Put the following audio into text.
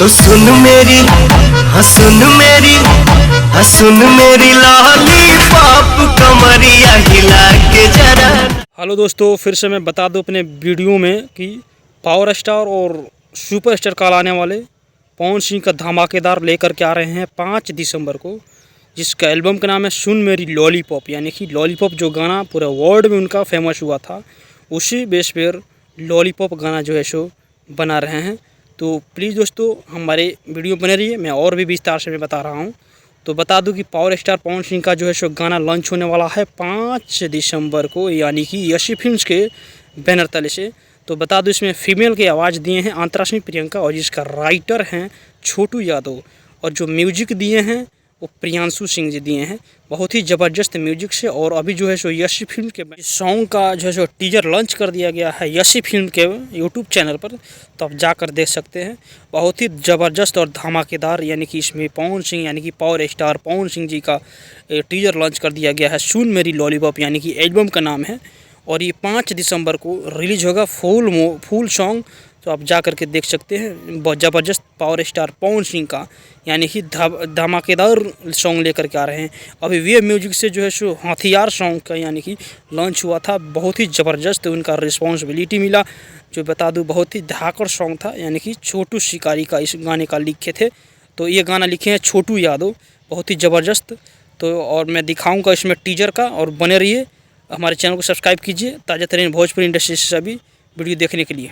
सुन मेरी, हाँ सुन मेरी, हाँ सुन मेरी लॉलीपॉप कमरिया हिला के जरा। हेलो दोस्तों, फिर से मैं बता दूं अपने वीडियो में कि पावर स्टार और सुपर स्टार कहलाने वाले पवन सिंह का धमाकेदार लेकर के आ रहे हैं 5 दिसंबर को, जिसका एल्बम का नाम है सुन मेरी लॉलीपॉप। यानी कि लॉलीपॉप जो गाना पूरे वर्ल्ड में उनका फेमस हुआ था, उसी बेस पर लॉलीपॉप गाना जो है सो बना रहे हैं। तो प्लीज़ दोस्तों हमारे वीडियो बने रहिए, मैं और भी विस्तार से मैं बता रहा हूँ। तो बता दूं कि पावर स्टार पवन सिंह का जो है सो गाना लॉन्च होने वाला है 5 दिसंबर को, यानी कि यशी फिल्म्स के बैनर तले से। तो बता दूं इसमें फीमेल की आवाज़ दिए हैं अंतरा प्रियंका, और जिसका राइटर हैं छोटू यादव, और जो म्यूजिक दिए हैं वो प्रियांशु सिंह जी दिए हैं। बहुत ही ज़बरदस्त म्यूजिक से। और अभी जो है सो यशी फिल्म के सॉन्ग का जो है सो टीजर लॉन्च कर दिया गया है यशी फिल्म के यूट्यूब चैनल पर, तो आप जाकर देख सकते हैं। बहुत ही ज़बरदस्त और धमाकेदार, यानी कि इसमें पवन सिंह यानी कि पावर स्टार पवन सिंह जी का टीजर लॉन्च कर दिया गया है सुन मेरी लॉलीपॉप, यानी कि एल्बम का नाम है। और ये 5 दिसंबर को रिलीज होगा फुल सॉन्ग। तो आप जा कर के देख सकते हैं। बहुत ज़बरदस्त पावर स्टार पवन सिंह का यानी कि धमाकेदार सॉन्ग लेकर के आ रहे हैं। अभी वे म्यूजिक से जो है सो हथियार सॉन्ग का यानी कि लॉन्च हुआ था, बहुत ही ज़बरदस्त उनका रिस्पॉन्सिबिलिटी मिला। जो बता दूं बहुत ही धाकड़ सॉन्ग था, यानी कि छोटू शिकारी का इस गाने का लिखे थे। तो ये गाना लिखे हैं छोटू यादव, बहुत ही ज़बरदस्त। तो और मैं दिखाऊँगा इसमें टीजर का, और बने रहिए। हमारे चैनल को सब्सक्राइब कीजिए ताज़ा तरीन भोजपुरी इंडस्ट्री से सभी वीडियो देखने के लिए।